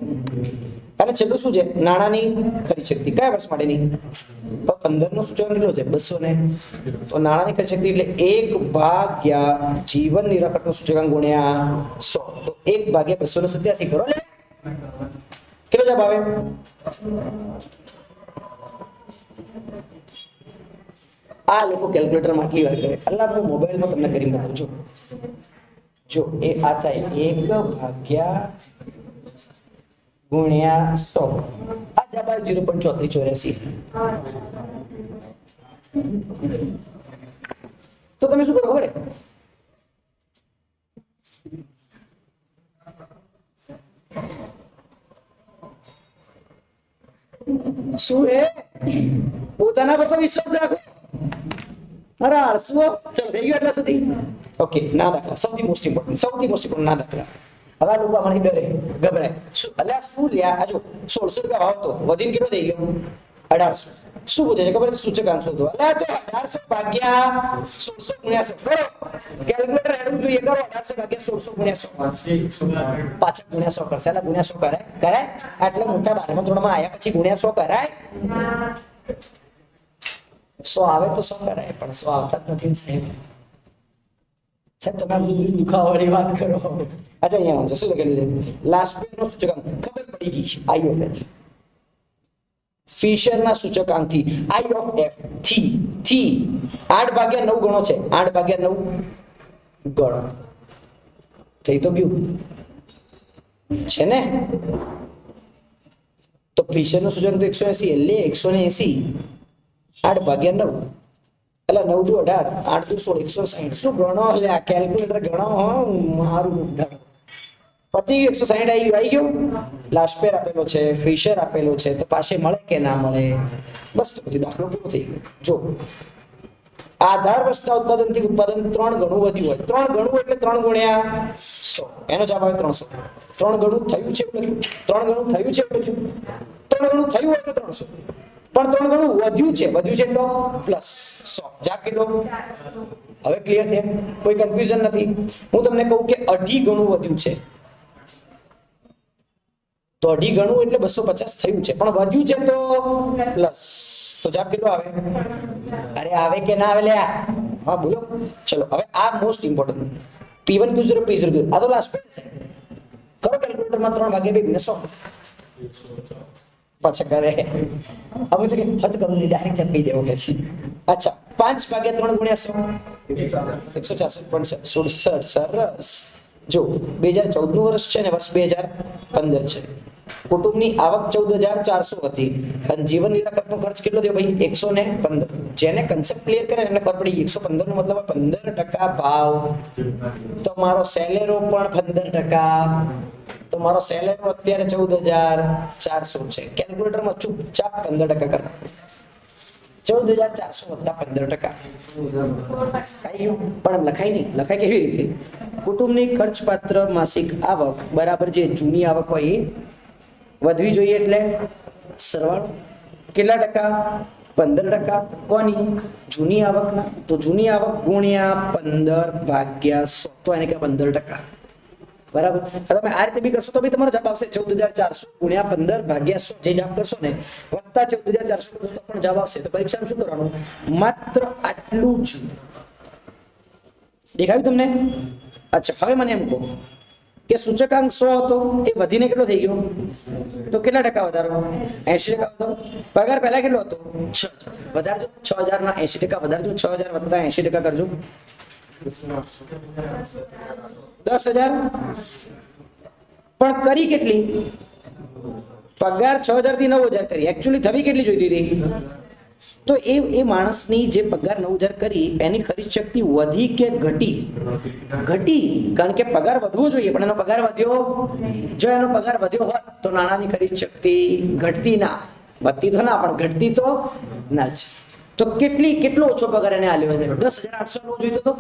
અને છેલ્લું શું છે? નાણાંની ખરીદ શક્તિ કયા વર્ષ માટેની? તો 15 નો સૂચકાંક કેટલો છે? 200 ને. તો નાણાંની ખરીદ શક્તિ એટલે 1 ભાગ્યા જીવન નિરાકરણનો સૂચકાંક ગુણ્યા 100. તો 1 ભાગ્યા 287 કરો. લે કેટલો જવાબ આવે? આ લોકો કેલ્ક્યુલેટરમાં આટલી વાર કરે. અલ્લાહ હું મોબાઈલમાં તમને કરી બતાવું છું. જો એ આ થાય 1 ભાગ્યા ગુણ્યા 100. આ જવાબ આવે 0.3484. તો તમે શું કરો ખબર? શું હે? પોતાના પર તો વિશ્વાસ રાખો. અરે આળસુઓ. ચલો થઈ ગયું એટલા સુધી. ઓકે, ના દાખલા સૌથી મોસ્ટ ઇમ્પોર્ટન્ટ ના દાખલા. હવે આ લોકો આમાંથી ડરે ગભરાય. શું અલ્યા શું લ્યા? આ જો 1600 રૂપિયા ભાવ તો વધીને કેટલો થઈ ગયો? 1800. શું પૂછે છે ખબર? સૂચકાંક શોધો. અલ્યા તો 1800 ભાગ્યા 1600 ગુણ્યા 100 કરો. કેલ્ક્યુલેટર હેડવું જોઈએ. કરો 1800 ભાગ્યા 1600 ગુણ્યા 100. પાછા ગુણ્યા 100 કરશે. અલ્યા ગુણ્યા 100 કરાય? આટલા મોટા 12મા ધોરણમાં આયા પછી ગુણ્યા 100 કરાય? 100 આવે તો 100 કરાય, પણ 100 આવતા જ નથી સાહેબ. સાહેબ તમે બધું દુખાવાળી વાત કરો. અચ્છા અહીંયા વાંચો શું લખેલું છે? લાસ્ટ પેજ નો સૂચકાંક ખબર પડી ગઈ. આઈ ઓફ એફ ફિશર ના સૂચકાંકથી આઈ ઓફ એફ થી 8 ભાગ્યા 9 ગણો છે. 8 ભાગ્યા 9 ગણો થઈ તો ગયું છે ને? તો ફિશર નું સૂચકાંક તો 180 એટલે 180 8 ભાગ્યા 9 એટલે 9 દુ 18 8 દુ 16 160. શું ગણો? એટલે આ કેલ્ક્યુલેટર ગણો. મારું પતિ 160 આવી ગયું. લાસ્ટ પેર આપેલો છે, ફિશર આપેલો છે, તો પાસે મળે કે ના મળે? બસ તો પછી દાખલો પૂરો થઈ ગયો. જો આધાર વર્ષના ઉત્પાદનથી ઉત્પાદન 3 ગણું વધ્યું હોય. 3 ગણું એટલે 3 ગુણ્યા 100. એનો જવાબ આવે 300. 3 ગણું થયું છે એવું લખ્યું. 3 ગણું થયું છે એવું લખ્યું. 3 ગણું થયું હોય તો 300. પણ 3 ગણું વધ્યું છે તો પ્લસ 100. જવાબ કેટલો? હવે ક્લિયર છે? કોઈ કન્ફ્યુઝન નથી? હું તમને કહું કે 2.5 ગણું વધ્યું છે તો 2.5 ગણું એટલે 250 થયું છે, પણ વધ્યું છે તો પ્લસ. તો જવાબ કેટલો આવે? અરે આવે કે ના આવે? લ્યા હા બોલો. ચલો હવે આ most important P1 Q0 P0 Q0. આ તો લાસ્ટ પેજ છે. કરો કેલ્ક્યુલેટરમાં 3 ભાગ્યા 2 ગુણ્યા 100. પાછા કરે અમે તો કે હજ કરું ની ડાયરેક્ટ આપી દેવો કે. અચ્છા 5 ભાગ્યા 3 ગુણ્યા 100 166.67. સરસ. જો 2014 નું વર્ષ છે ને વર્ષ 2015 છે. કુટુંબની આવક 14,400 હતી અને જીવન નિરાકરણનો ખર્ચ કેટલો થયો ભાઈ? 115. જેને કન્સેપ્ટ ક્લિયર કરે એમને ખબર પડી 115 નો મતલબ 15% ભાવ. તો મારો સેલેરો પણ 15%. તો મારો સેલેરો અત્યારે 14,400 છે. કેલ્ક્યુલેટરમાં ચૂપચાપ 15% કર. 14,400 વત્તા 15%. પણ લખાય નહીં. લખાય કેવી રીતે? કુટુંબની ખર્ચપાત્ર માસિક આવક બરાબર જે જૂની આવક હોય એ વધવી જોઈએ એટલે સરવાળો કેટલા ટકા? 15%. કોની? જૂની આવકના. તો જૂની આવક ગુણ્યા 15 ભાગ્યા 100. તો એને કે 15%. બરાબર. તમે આ રીતે બી કરશો તો બી તમારો જવાબ આવશે 14,400 ગુણ્યા 15 ભાગ્યા 100. જે જવાબ કરશો ને વત્તા 14,400 કરશો તો પણ જવાબ આવશે. તો પરીક્ષામાં શું કરવાનું? માત્ર આટલું જ. દેખાયું તમને? અચ્છા હવે મને એમ કહો કે સૂચકાંક 100 હતો એ વધીને કેટલો થઈ ગયો? તો કેટલા ટકા વધારો? 80% વધારો. પગાર પહેલા કેટલો હતો? 6,000. વધારજો 6,000 ના 80% વધારજો. 6,000 વત્તા 80% કરજો 10,000. પણ કરી કેટલી? પગાર 6,000 થી 9,000 કરી, એકચ્યુઅલી થવી કેટલી જોઈતી હતી? તો એ માણસની જે પગાર 9,000 કરી એની ખરીદ શક્તિ વધી કે ઘટી? ઘટી, કારણ કે પગાર વધવો જોઈએ પણ એનો પગાર વધ્યો. જો એનો પગાર વધ્યો હોત તો નાણાંની ખરીદ શક્તિ ઘટતી ના, વધતી તો ના પણ ઘટતી તો ના જ. તો કેટલો ઓછો પગાર એને આલ્યો છે? 10,800 નો જોઈતો હતો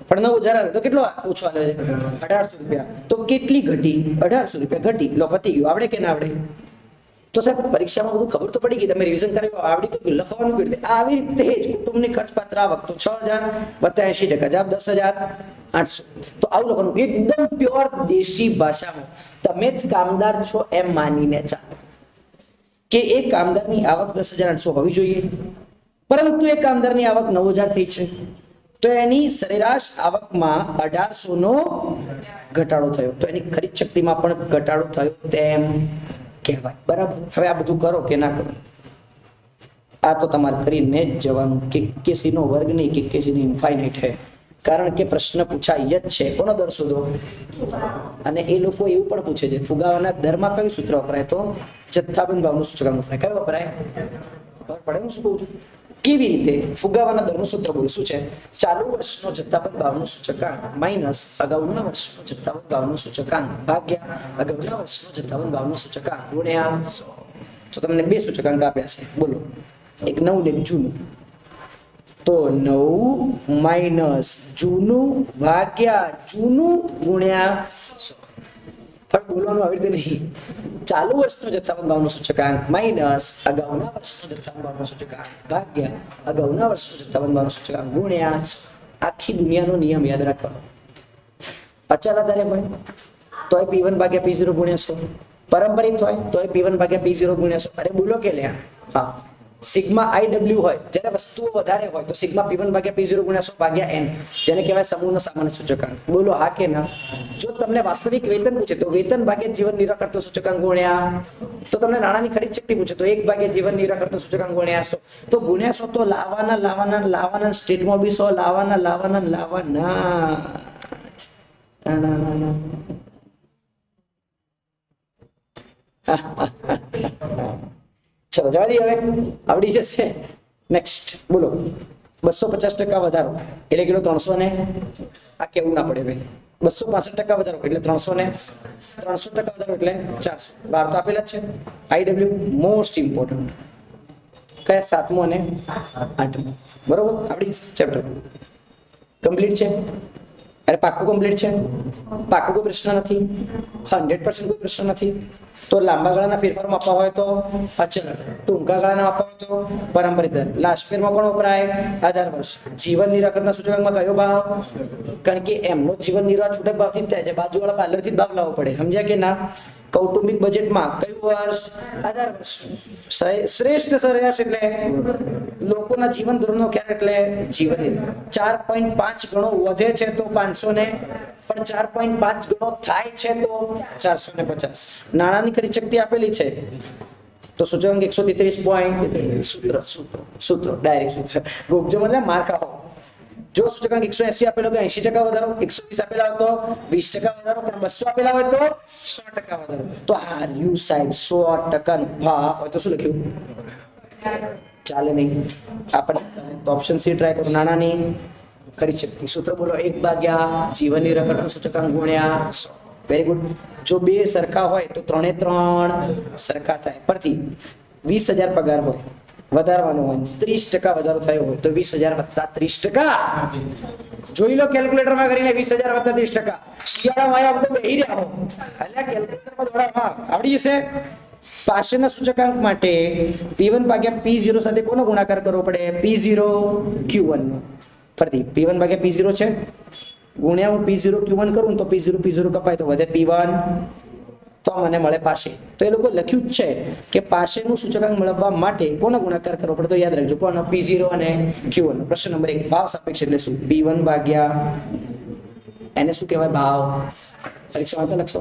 પણ 9,000 આલ્યો તો કેટલો ઓછો આલ્યો છે? 1,800 રૂપિયા. તો કેટલી ઘટી? 1,800 રૂપિયા ઘટી. લો પતી ગયું. આવડે કે ના આવડે? તો સાહેબ પરીક્ષામાં બધું ખબર તો પડી ગઈ, તમે રિવિઝન કર્યું, આવડી તો લખવાનું કેવી રીતે? આવી રીતે જ કુટુંબની ખર્ચપાત્ર આવક તો 6,000 વત્તા 80%, જવાબ 10,800. તો આવું લખવાનું એકદમ પ્યોર દેશી ભાષામાં. તમે જ કામદાર છો એમ માનીને ચાલો કે એ કામદારની આવક 10,800 હોવી જોઈએ, પરંતુ એ કામદારની આવક 9,000 થઈ છે, તો એની સરેરાશ આવકમાં 1,800 નો ઘટાડો થયો, તો એની ખરીદ શક્તિમાં પણ ઘટાડો થયો તેમ કહેવાય. બરાબર. હવે આ બધું કરો કે ના કરો, આ તો તમારે કરીને જ જવાનું. કેસી નો વર્ગ નહીં, કેસી નો ઇન્ફાઇનાઇટ है, કારણ કે પ્રશ્ન પૂછાય જ છે. કોનો દર શોધો? અને એ લોકો એવું પણ પૂછે છે ફુગાવાના દરમાં કયું સૂત્ર વપરાય? તો જથ્થાબંધ ભાવનું સૂચકાંક વપરાય. કયું વપરાય? ખબર પડે હું શું કહું છું? કેવી રીતે? ફુગાવાના દરનું સૂત્ર બોલું. શું છે? ચાલુ વર્ષનો જથ્થાબંધ ભાવનો સૂચકાંક માઇનસ અગાઉના વર્ષનો જથ્થાબંધ ભાવનો સૂચકાંક ભાગ્યા અગાઉના વર્ષનો જથ્થાબંધ ભાવનો સૂચકાંક ગુણ્યા 100. તો તમને બે સૂચકાંક આપ્યા છે, બોલો. એક નવું ને એક જૂનું. તો 9 માઇનસ જૂનું ભાગ્યા જૂનું ગુણ્યા 100. પણ બોલવાનું આવી રીતે નહીં. ચાલુ વર્ષનો જથ્થાબંધ ભાવનો સૂચકાંક માઇનસ અગાઉના વર્ષનો જથ્થાબંધ ભાવનો સૂચકાંક ભાગ્યા અગાઉના વર્ષનો જથ્થાબંધ ભાવનો સૂચકાંક ગુણ્યા 100. આખી દુનિયાનો નિયમ યાદ રાખવાનો. અચળ આધારે હોય તોય P1 ભાગ્યા P0 ગુણ્યા 100, પારંપરિક હોય તોય P1 ભાગ્યા P0 ગુણ્યા 100. અરે બોલો કે લ્યા. હા, સિગ્મા IW હોય, જ્યારે વસ્તુઓ વધારે હોય તો સિગ્મા P1 ભાગ્યા P0 ગુણ્યા 100 ભાગ્યા n, જેને કહેવાય સમૂહનો સામાન્ય સૂચકાંક. બોલો હા કે ના? જો તમને વાસ્તવિક વેતન પૂછે તો વેતન ભાગ્યા જીવન નિર્વાહ કરતો સૂચકાંક ગુણ્યા, તો તમને નાણાંની ખરીદ શક્તિ પૂછે તો 1 ભાગ્યા જીવન નિર્વાહ કરતો સૂચકાંક ગુણ્યા 100. તો ગુણ્યા 100 તો લાવવાના સ્ટેટમાં બી 100 લાવવાના. ચલો જવા દઈએ, હવે આવડી જશે. નેક્સ્ટ બોલો. 250% વધારો એટલે કેટલો? 300 ને આ કેવું ના પડે ભાઈ. 265% વધારો એટલે 300 ને 300% વધારો એટલે 400. 12 તો આપેલા જ છે. IW most important. કયા? 7મો અને 8મો. બરોબર. આપણી ચેપ્ટર કમ્પ્લીટ છે. અરે પાક્કું કમ્પ્લીટ છે. પાક્કું કોઈ પ્રશ્ન નથી. 100% કોઈ પ્રશ્ન નથી. તો લાંબા ગાળાના ફેરફારો માપવા હોય તો અચળ, ટૂંકા ગાળાના માપવા હોય તો પારંપરિક દર. લાસ્ટ ફેરમાં પણ વપરાય આધાર વર્ષ. જીવન નિર્વાહ કરતા સૂચકાંકમાં કયો ભાવ? કારણ કે એમનો જીવન નિર્વાહ છૂટક ભાવથી જ થાય છે, બાજુવાળા પાર્લરથી જ ભાવ લાવવો પડે. સમજ્યા કે ના? કૌટુંબિક બજેટમાં કયું વર્ષ? આધાર વર્ષ. શ્રેષ્ઠ સરેરાશ એટલે લોકોના જીવન ધોરણનો ખ્યાલ એટલે જીવન નિર્વાહ. 4.5 ગણો વધે છે તો 500 ને, પણ 4.5 ગણો થાય છે તો 450. નાણાંની ખરીદ શક્તિ આપેલી છે તો સૂચકાંક 133.33. સૂત્ર ડાયરેક્ટ સૂત્ર ગોગજો, મતલબ માર ખાઓ. જો સૂચકાંક 180 આપેલો તો 80% વધારો, 120 આપેલા હોય તો 20% વધારો, પણ 200 આપેલા હોય તો 100% વધારો. તો હાર્યું સાહેબ 100% નો ભાવ હોય તો શું લખ્યું? ચાલે નહીં. આપણે તો ઓપ્શન સી ટ્રાય કરો. નાણાંની ખરીદ શક્તિ સૂત્ર બોલો. 1 ભાગ્યા જીવન નિર્વાહ કરતો સૂચકાંક ગુણ્યા 100. Very good. જો બે સરખા હોય તો 3 સરખા થાય. પરથી 20,000 પગાર હોય, વધારવાનો હોય, 30% વધારો થયો હોય તો 20,000 વત્તા 30%. જોઈ લો કેલ્ક્યુલેટરમાં કરીને. 20,000 વત્તા 30%. શિયાળામાં આયા તો બેહી રહ્યા હો, અલ્યા કેલ્ક્યુલેટરમાં દોડા. હા, આવડી જશે. પાછળના સૂચકાંક માટે P1 ભાગ્યા P0 સાથે કોનો ગુણાકાર કરવો પડે? P0 Q1 નો. ફરીથી P1 ભાગ્યા P0 છે, ગુણ્યા હું P0 Q1 કરું તો P0 કપાય તો વધે P1, તો મને મળે પાસે. તો એ લોકો લખ્યું જ છે કે પાસેનું સૂચકાંક મેળવવા માટે કોનો ગુણાકાર કરવો પડે? તો યાદ રાખજો કોનો? P0 અને Q1. પ્રશ્ન નંબર 1. ભાવ સાપેક્ષ એટલે શું? P1 ભાગ્યા એને શું કહેવાય? ભાવ. પરીક્ષામાં તો લખશો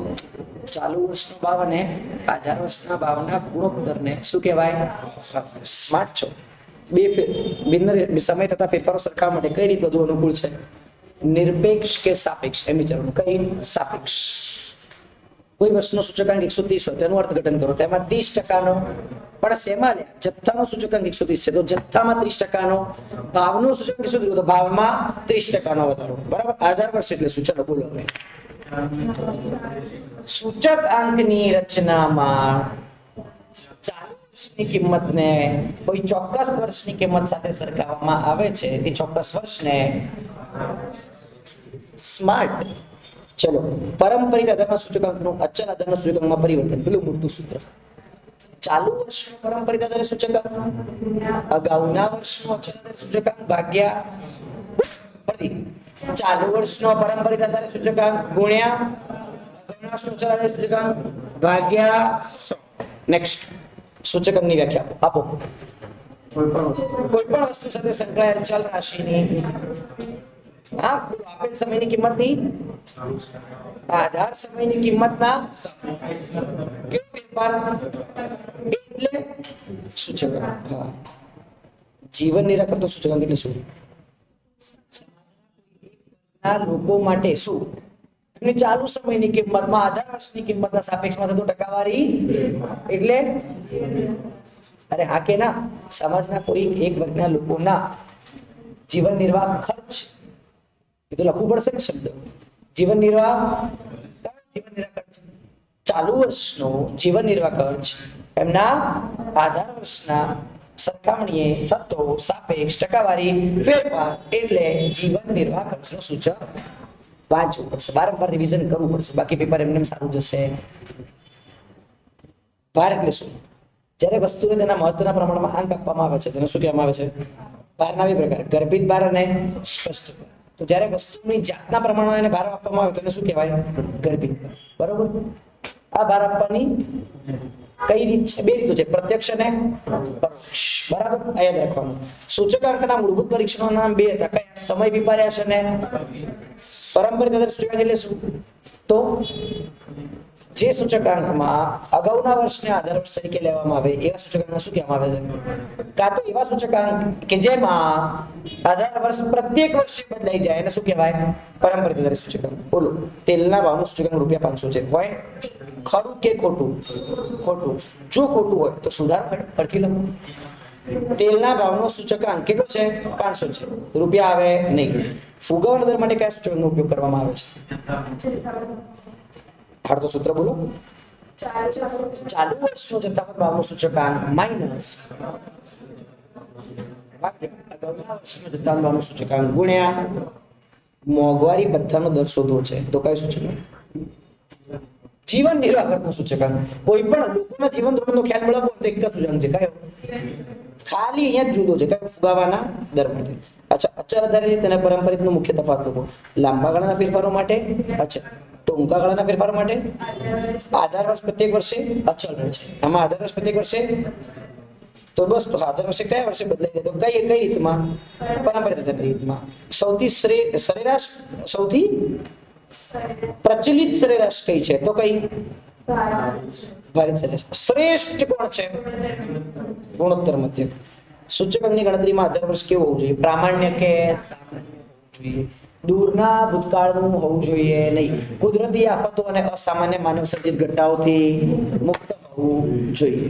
ચાલુ વર્ષનો ભાવ અને આધાર વર્ષના ભાવના ગુણોત્તરને શું કહેવાય? સ્માર્ટ છો. બે ભિન્ન સમય તથા ફેરફારો સરખાવવા માટે કઈ રીત વધુ અનુકૂળ છે? નિરપેક્ષ કે સાપેક્ષ? એમ વિચારવાનું. કઈ? સાપેક્ષ. કોઈ વસ્તુનો સૂચકાંક 130 હોય તેનું અર્થઘટન કરો, તેમાં 30%નો, પણ શેમાં લે? જથ્થાનો સૂચકાંક 130 છે તો જથ્થામાં 30%નો, ભાવનો સૂચકાંક 130 તો ભાવમાં 30%નો વધારો. બરાબર. આધાર વર્ષ એટલે શું? ચલો બોલો હવે. સૂચકાંકની રચનામાં ચાલુ વર્ષની કિંમતને કોઈ ચોક્કસ વર્ષની કિંમત સાથે સરખાવવામાં આવે છે. તે ચોક્કસ વર્ષને સ્માર્ટ. ચલો, પારંપરિક આધારના સૂચકાંકનું અચલ આધારના સૂચકાંકમાં પરિવર્તન. પેલું મોટું સૂત્ર. ચાલુ વર્ષનો પારંપરિક આધાર સૂચકાંક અગાઉના વર્ષનો અચલ આધાર સૂચકાંક ભાગ્યા ચાલુ વર્ષનો પારંપરિક આધાર સૂચકાંક ગુણ્યા અગાઉના વર્ષનો અચલ આધાર સૂચકાંક ભાગ્યા 100. નેક્સ્ટ. સૂચકાંકની વ્યાખ્યા આપો. કોઈ પણ વસ્તુ સાથે સંકળાયેલ ચલ રાશિની આપેલ સમયની કિંમતની આધાર સમયની કિંમતના કેવો ફેરફાર એટલે સૂચકાંક. જીવન નિરાકરતો સૂચકાંક એટલે શું? લોકો માટે શું? એમની ચાલુ સમયની કિંમતમાં આધાર વર્ષની કિંમતના સાપેક્ષમાં થતું ટકાવારી એટલે અરે હા કે ના? સમાજના કોઈ એક વર્ગના લોકોના જીવન નિર્વાહ ખર્ચ, એ તો લખવું પડશે ને શબ્દ. જીવન નિર્વાહ ખર્ચ, ચાલુ વર્ષનો જીવન નિર્વાહ ખર્ચ એમના આધાર વર્ષના સરખામણીએ થતો સાપેક્ષ ટકાવારી ફેરફાર એટલે જીવન નિર્વાહ ખર્ચનું સૂચક. વાંચવું પડશે, વારંવાર રિવિઝન કરવું પડશે, બાકી પેપર એમને સારું જશે. ભાર એટલે શું? જ્યારે વસ્તુને તેના મહત્વના પ્રમાણમાં આંક આપવામાં આવે છે તેને શું કહેવામાં આવે છે? ભારના બે પ્રકાર, ગર્ભિત ભાર અને સ્પષ્ટ ભાર. તો જ્યારે વસ્તુની જાતના પ્રમાણમાં એને ભાર આપવામાં આવે તેને શું કહેવાય? ગર્ભિત ભાર. બરોબર. આ ભાર આપવાની કઈ રીત છે? બે રીતો છે, પ્રત્યક્ષ અને પરોક્ષ. બરાબર. આ યાદ રાખવાનું. સૂચકાંકના મૂળભૂત પરીક્ષણોના નામ બે હતા. કયા? સમય વિપર્યાસ અને પારંપરિક આધાર સૂચકાંક એટલે શું? તો જે સૂચકાંકમાં અગાઉના વર્ષને આધાર વર્ષ તરીકે લેવામાં આવે એવા સૂચકાંકને શું કહેવામાં આવે છે? કાં તો એવા સૂચકાંક કે જેમાં આધાર વર્ષ પ્રત્યેક વર્ષે બદલાઈ જાય એને શું કહેવાય? પારંપરિક આધાર સૂચકાંક. બોલો, તેલના ભાવનું સૂચકાંક ₹500 છે, હોય ખરું કે ખોટું? ખોટું. જો ખોટું હોય તો સુધાર પરથી લખો. તેલના ભાવનો સૂચકાંક કેટલો છે? 500 છે, રૂપિયા આવે નહીં. ફુગાવાના દર માટે કયા સૂચકનો ઉપયોગ કરવામાં આવે છે? તો સૂત્ર બોલો. ચાલુ વર્ષનો જથ્થાબંધ ભાવનો સૂચકાંક માઈનસ અગાઉના વર્ષનો જથ્થાબંધ ભાવનો સૂચકાંક ગુણ્યા મોંઘવારી ભથ્થાનો દર શોધવો છે. તો કયું સૂચકાંક? જીવન નિર્વાહ ખર્ચનો સૂચકાંક. કોઈ પણ લોકોના જીવન ધોરણનો ખ્યાલ મેળવવો તો એક જ સૂચકાંક છે. કયો? ખાલી અહીંયા જ જુદો છે. કયો? ફુગાવાના દર માટે. અચ્છા, અચળ આધારિત અને પારંપરિકનો મુખ્ય તફાવત લખો. લાંબા ગાળાના ફેરફારો માટે અચળ, ટૂંકા ગાળાના ફેરફાર માટે આધાર વર્ષ પ્રત્યેક વર્ષે અચળ રહે છે. આમાં આધાર વર્ષ પ્રત્યેક વર્ષે તો બસ, તો આધાર વર્ષે કયા વર્ષે બદલાઈ જાય? તો કઈ રીતમાં? પારંપરિક આધારની રીતમાં. સૌથી સરેરાશ, સૌથી પ્રચલિત સરેરાશ કઈ છે? તો કઈ? ભારિત સરેરાશ. શ્રેષ્ઠ કોણ છે? ગુણોત્તર મધ્યક. સૂચકાંકની ગણતરીમાં આધાર વર્ષ કેવું હોવું જોઈએ? પ્રામાણ્ય કે સામાન્ય જોઈએ? દૂરના ભૂતકાળનું હોવું જોઈએ નહીં. કુદરતી આફતો અને અસામાન્ય માનવ સર્જિત ઘટનાઓથી મુક્ત હોવું જોઈએ.